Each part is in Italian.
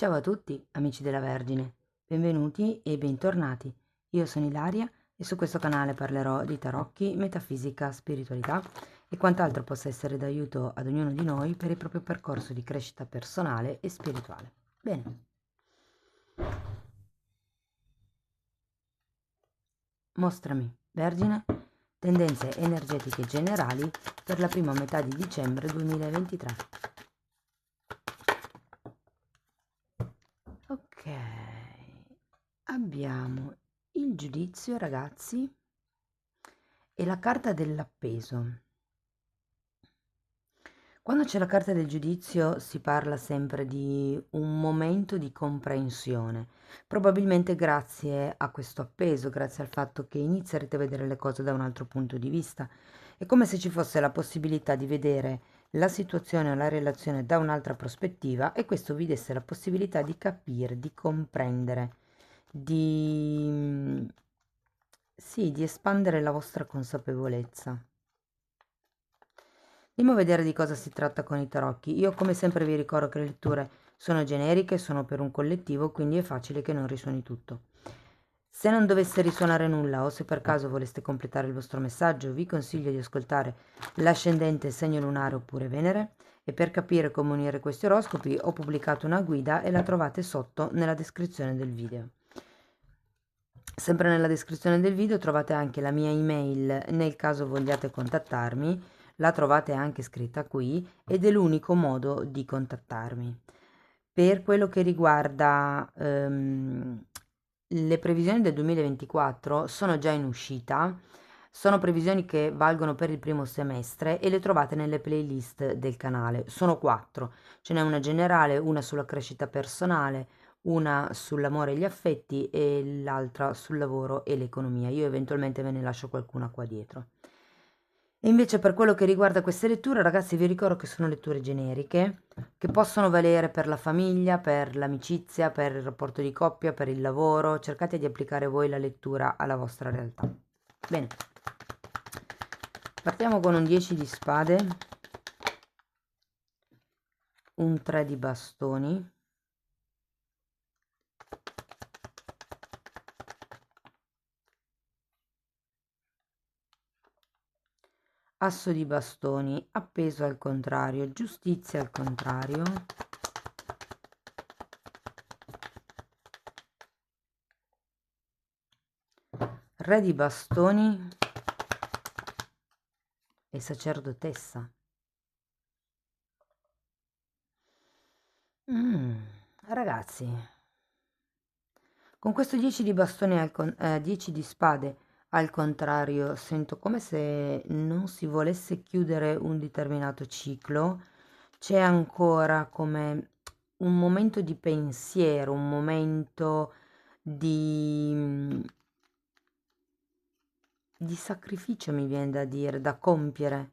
Ciao a tutti, amici della Vergine, benvenuti e bentornati. Io sono Ilaria e su questo canale parlerò di tarocchi, metafisica, spiritualità e quant'altro possa essere d'aiuto ad ognuno di noi per il proprio percorso di crescita personale e spirituale. Bene, mostrami, Vergine, tendenze energetiche generali per la prima metà di dicembre 2023. Ok, abbiamo il giudizio, ragazzi, e la carta dell'appeso. Quando c'è la carta del giudizio si parla sempre di un momento di comprensione, probabilmente grazie a questo appeso, grazie al fatto che inizierete a vedere le cose da un altro punto di vista. È come se ci fosse la possibilità di vedere la situazione o la relazione da un'altra prospettiva e questo vi desse la possibilità di capire, di comprendere, di, sì, di espandere la vostra consapevolezza. Andiamo a vedere di cosa si tratta con i tarocchi. Io come sempre vi ricordo che le letture sono generiche, sono per un collettivo, quindi è facile che non risuoni tutto. Se non dovesse risuonare nulla o se per caso voleste completare il vostro messaggio, vi consiglio di ascoltare l'ascendente, segno lunare oppure Venere e per capire come unire questi oroscopi ho pubblicato una guida e la trovate sotto nella descrizione del video. Sempre nella descrizione del video trovate anche la mia email nel caso vogliate contattarmi, la trovate anche scritta qui ed è l'unico modo di contattarmi. Per quello che riguarda le previsioni del 2024 sono già in uscita, sono previsioni che valgono per il primo semestre e le trovate nelle playlist del canale. Sono 4, ce n'è una generale, una sulla crescita personale, una sull'amore e gli affetti e l'altra sul lavoro e l'economia. Io eventualmente ve ne lascio qualcuna qua dietro. E invece per quello che riguarda queste letture, ragazzi, vi ricordo che sono letture generiche, che possono valere per la famiglia, per l'amicizia, per il rapporto di coppia, per il lavoro. Cercate di applicare voi la lettura alla vostra realtà. Bene, partiamo con un 10 di spade, un 3 di bastoni, asso di bastoni, appeso al contrario, giustizia al contrario, re di bastoni e sacerdotessa. Ragazzi, con questo 10 di bastoni 10 di spade al contrario, sento come se non si volesse chiudere un determinato ciclo, c'è ancora come un momento di pensiero, un momento di, di sacrificio, mi viene da dire, da compiere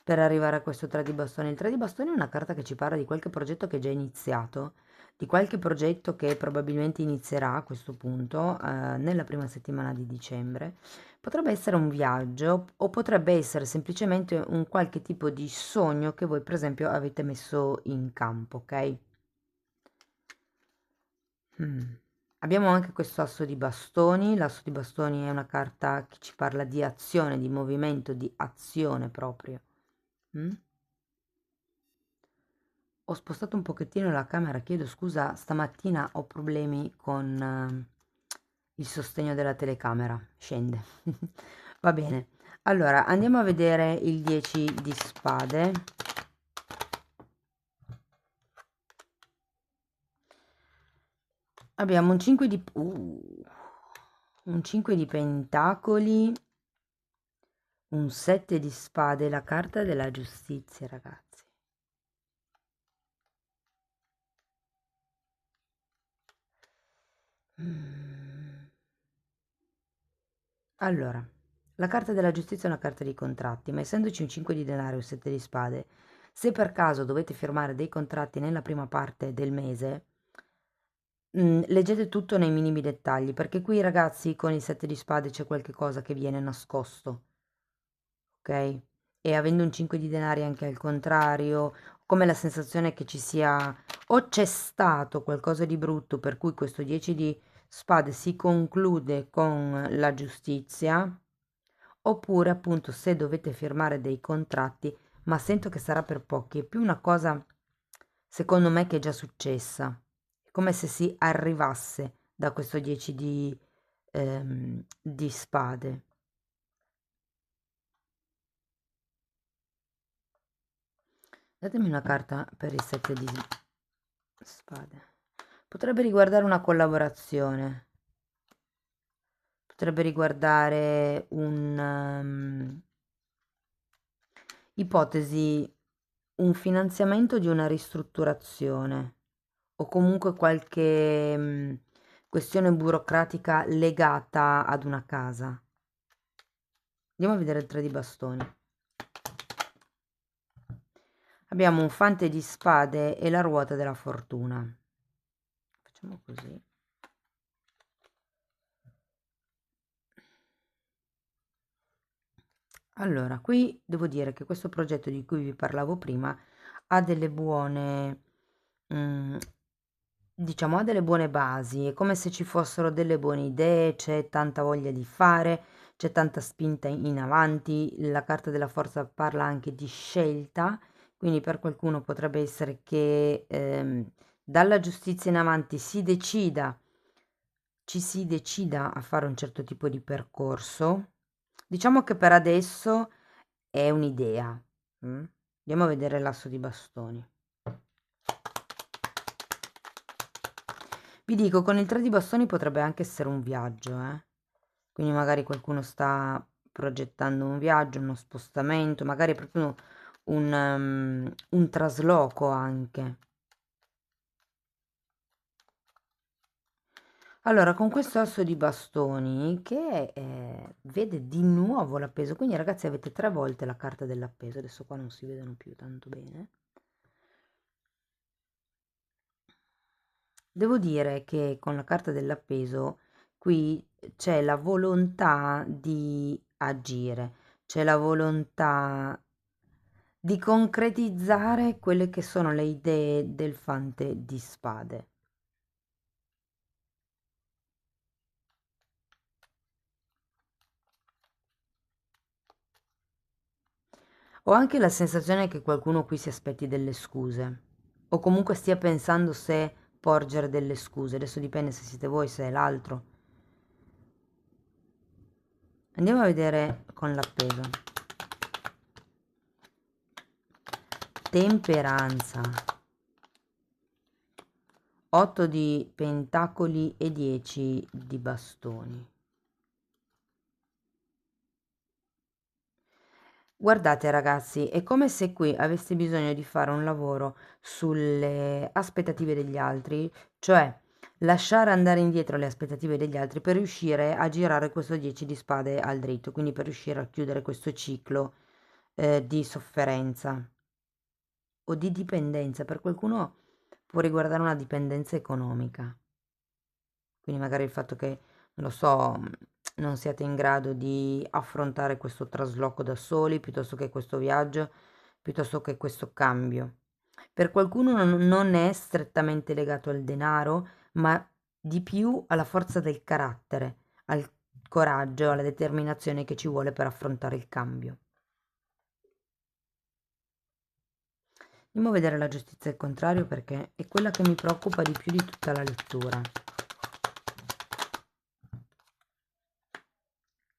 per arrivare a questo 3 di bastoni. Il 3 di bastoni è una carta che ci parla di qualche progetto che è già iniziato, di qualche progetto che probabilmente inizierà a questo punto nella prima settimana di dicembre. Potrebbe essere un viaggio o potrebbe essere semplicemente un qualche tipo di sogno che voi per esempio avete messo in campo, ok? Abbiamo anche questo asso di bastoni. L'asso di bastoni è una carta che ci parla di azione, di movimento, di azione proprio. Ho spostato un pochettino la camera, chiedo scusa, stamattina ho problemi con il sostegno della telecamera, scende. Va bene, allora andiamo a vedere il 10 di spade. Abbiamo un 5 di... un 5 di pentacoli, un 7 di spade, la carta della giustizia, ragazzi. Allora, la carta della giustizia è una carta di contratti, ma essendoci un 5 di denaro e un 7 di spade, se per caso dovete firmare dei contratti nella prima parte del mese, leggete tutto nei minimi dettagli, perché qui ragazzi con il 7 di spade c'è qualche cosa che viene nascosto, ok? E avendo un 5 di denari anche al contrario, come la sensazione che ci sia o c'è stato qualcosa di brutto per cui questo 10 di spade si conclude con la giustizia, oppure appunto se dovete firmare dei contratti, ma sento che sarà per pochi, è più una cosa secondo me che è già successa, è come se si arrivasse da questo 10 di spade. Datemi una carta per il 7 di spade. Potrebbe riguardare una collaborazione, potrebbe riguardare ipotesi, un finanziamento di una ristrutturazione o comunque qualche questione burocratica legata ad una casa. Andiamo a vedere il 3 di bastoni. Abbiamo un fante di spade e la ruota della fortuna. Facciamo così. Allora, qui devo dire che questo progetto di cui vi parlavo prima ha delle buone, diciamo, ha delle buone basi, è come se ci fossero delle buone idee, c'è tanta voglia di fare, c'è tanta spinta in avanti, la carta della forza parla anche di scelta, quindi per qualcuno potrebbe essere che dalla giustizia in avanti ci si decida a fare un certo tipo di percorso. Diciamo che per adesso è un'idea. Andiamo a vedere l'asso di bastoni. Vi dico, con il 3 di bastoni potrebbe anche essere un viaggio, quindi magari qualcuno sta progettando un viaggio, uno spostamento, magari proprio un trasloco anche. Allora, con questo asso di bastoni che vede di nuovo l'appeso, quindi ragazzi avete 3 volte la carta dell'appeso, adesso qua non si vedono più tanto bene. Devo dire che con la carta dell'appeso qui c'è la volontà di agire, c'è la volontà di concretizzare quelle che sono le idee del fante di spade. Ho anche la sensazione che qualcuno qui si aspetti delle scuse, o comunque stia pensando se porgere delle scuse, adesso dipende se siete voi, se è l'altro. Andiamo a vedere con l'appeso. Temperanza. 8 di pentacoli e 10 di bastoni. Guardate ragazzi, è come se qui aveste bisogno di fare un lavoro sulle aspettative degli altri, cioè lasciare andare indietro le aspettative degli altri per riuscire a girare questo 10 di spade al dritto, quindi per riuscire a chiudere questo ciclo di sofferenza o di dipendenza. Per qualcuno può riguardare una dipendenza economica, quindi magari il fatto che, non lo so, non siate in grado di affrontare questo trasloco da soli, piuttosto che questo viaggio, piuttosto che questo cambio. Per qualcuno non è strettamente legato al denaro, ma di più alla forza del carattere, al coraggio, alla determinazione che ci vuole per affrontare il cambio. Andiamo a vedere la giustizia al contrario perché è quella che mi preoccupa di più di tutta la lettura.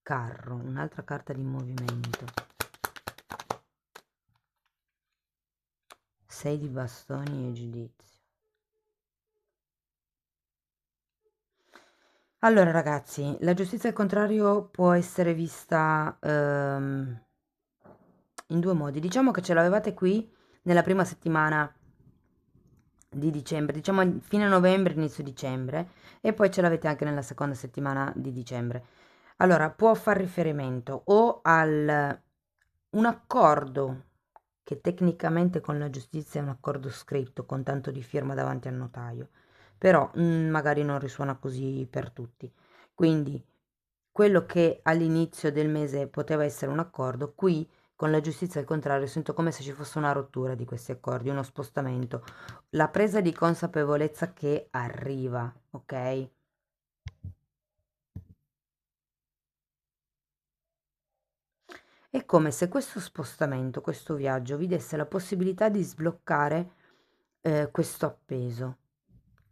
Carro, un'altra carta di movimento. 6 di bastoni e giudizio. Allora ragazzi, la giustizia al contrario può essere vista in due modi. Diciamo che ce l'avevate qui nella prima settimana di dicembre, diciamo fine novembre, inizio dicembre, e poi ce l'avete anche nella seconda settimana di dicembre. Allora, può far riferimento o al un accordo che tecnicamente con la giustizia è un accordo scritto con tanto di firma davanti al notaio, però magari non risuona così per tutti. Quindi quello che all'inizio del mese poteva essere un accordo, qui Con la giustizia al contrario, sento come se ci fosse una rottura di questi accordi, uno spostamento, la presa di consapevolezza che arriva, ok? È come se questo spostamento, questo viaggio vi desse la possibilità di sbloccare questo appeso.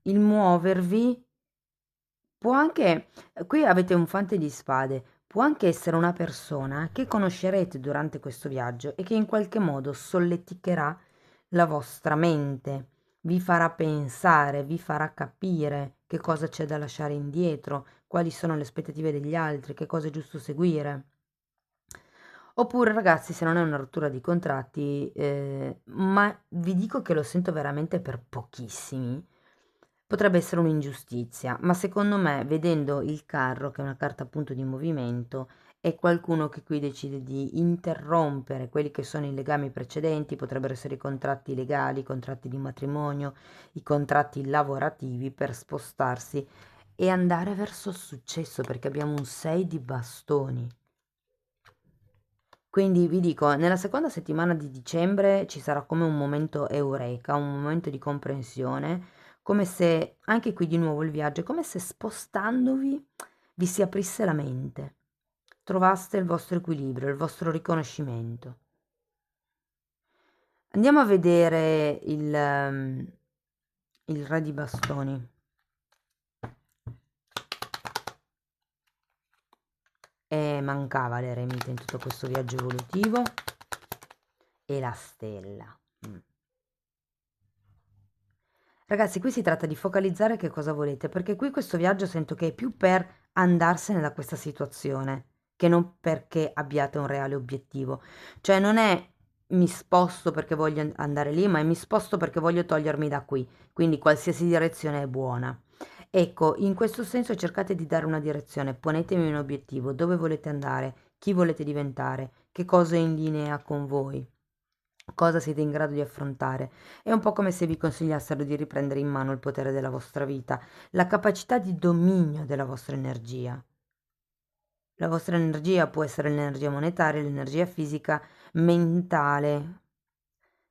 Il muovervi può anche, qui avete un fante di spade, può anche essere una persona che conoscerete durante questo viaggio e che in qualche modo solleticherà la vostra mente, vi farà pensare, vi farà capire che cosa c'è da lasciare indietro, quali sono le aspettative degli altri, che cosa è giusto seguire. Oppure ragazzi, se non è una rottura di contratti, ma vi dico che lo sento veramente per pochissimi, potrebbe essere un'ingiustizia, ma secondo me, vedendo il carro, che è una carta appunto di movimento, è qualcuno che qui decide di interrompere quelli che sono i legami precedenti, potrebbero essere i contratti legali, i contratti di matrimonio, i contratti lavorativi per spostarsi e andare verso il successo, perché abbiamo un 6 di bastoni. Quindi vi dico, nella seconda settimana di dicembre ci sarà come un momento eureka, un momento di comprensione, come se, anche qui di nuovo il viaggio, è come se spostandovi vi si aprisse la mente, trovaste il vostro equilibrio, il vostro riconoscimento. Andiamo a vedere il re di bastoni. E mancava l'eremita in tutto questo viaggio evolutivo e la stella. Ragazzi, qui si tratta di focalizzare che cosa volete, perché qui questo viaggio sento che è più per andarsene da questa situazione, che non perché abbiate un reale obiettivo. Cioè non è mi sposto perché voglio andare lì, ma è mi sposto perché voglio togliermi da qui. Quindi qualsiasi direzione è buona. Ecco, in questo senso cercate di dare una direzione, ponetevi un obiettivo, dove volete andare, chi volete diventare, che cosa è in linea con voi, cosa siete in grado di affrontare. È un po' come se vi consigliassero di riprendere in mano il potere della vostra vita, la capacità di dominio della vostra energia. La vostra energia può essere l'energia monetaria, l'energia fisica, mentale.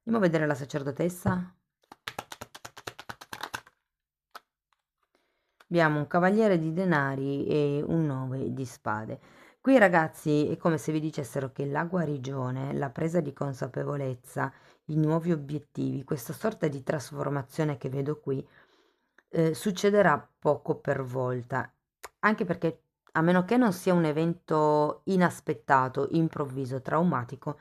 Andiamo a vedere la sacerdotessa. Abbiamo un cavaliere di denari e un 9 di spade. Qui ragazzi è come se vi dicessero che la guarigione, la presa di consapevolezza, i nuovi obiettivi, questa sorta di trasformazione che vedo qui, succederà poco per volta, anche perché a meno che non sia un evento inaspettato, improvviso, traumatico,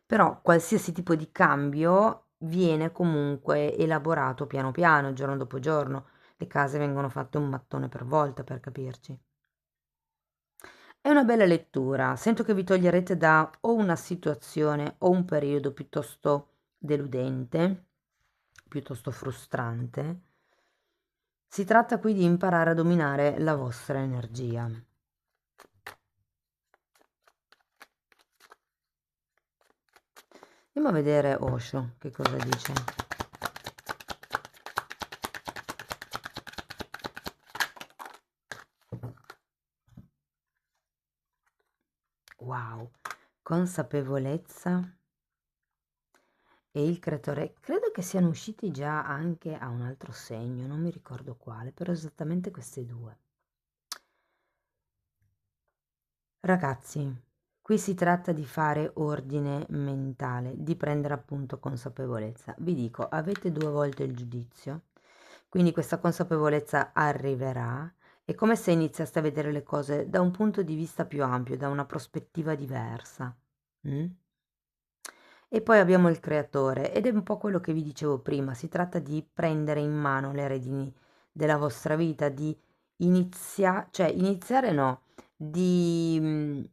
però qualsiasi tipo di cambio viene comunque elaborato piano piano, giorno dopo giorno. Le case vengono fatte un mattone per volta, per capirci. È una bella lettura, sento che vi toglierete da o una situazione o un periodo piuttosto deludente, piuttosto frustrante. Si tratta qui di imparare a dominare la vostra energia. Andiamo a vedere Osho che cosa dice. Wow, consapevolezza e il creatore. Credo che siano usciti già anche a un altro segno, non mi ricordo quale, però esattamente queste due. Ragazzi, qui si tratta di fare ordine mentale, di prendere appunto consapevolezza. Vi dico, avete 2 volte il giudizio, quindi questa consapevolezza arriverà. È come se iniziaste a vedere le cose da un punto di vista più ampio, da una prospettiva diversa. Mm? E poi abbiamo il creatore ed è un po' quello che vi dicevo prima, si tratta di prendere in mano le redini della vostra vita, di iniziare no, di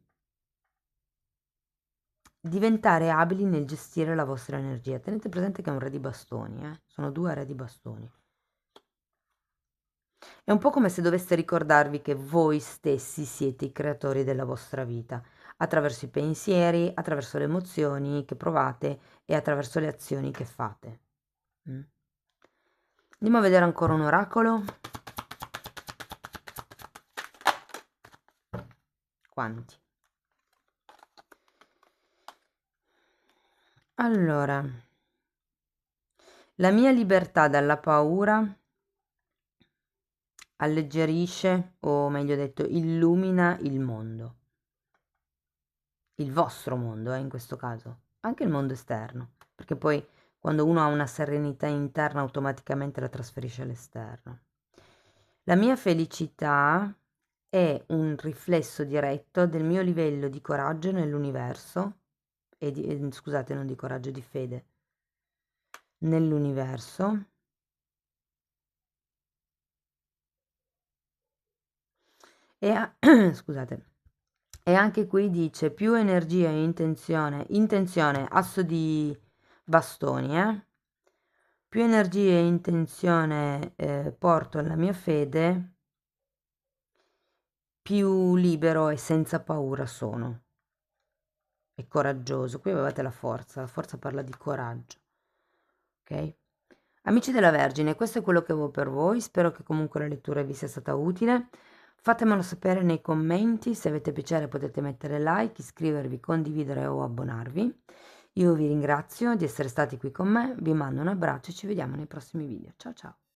diventare abili nel gestire la vostra energia. Tenete presente che è un re di bastoni, sono 2 re di bastoni. È un po' come se doveste ricordarvi che voi stessi siete i creatori della vostra vita, attraverso i pensieri, attraverso le emozioni che provate e attraverso le azioni che fate. Mm. Andiamo a vedere ancora un oracolo. Quanti? Allora, la mia libertà dalla paura alleggerisce, o meglio detto, illumina il mondo. Il vostro mondo, in questo caso, anche il mondo esterno, perché poi quando uno ha una serenità interna automaticamente la trasferisce all'esterno. La mia felicità è un riflesso diretto del mio livello di coraggio nell'universo, scusate, non di coraggio, di fede nell'universo. Scusate, e anche qui dice più energia e intenzione, asso di bastoni, più energia e intenzione porto alla mia fede, più libero e senza paura sono. E coraggioso. Qui avevate la forza parla di coraggio. Ok? Amici della Vergine, questo è quello che avevo per voi, spero che comunque la lettura vi sia stata utile. Fatemelo sapere nei commenti, se avete piacere potete mettere like, iscrivervi, condividere o abbonarvi. Io vi ringrazio di essere stati qui con me, vi mando un abbraccio e ci vediamo nei prossimi video. Ciao ciao!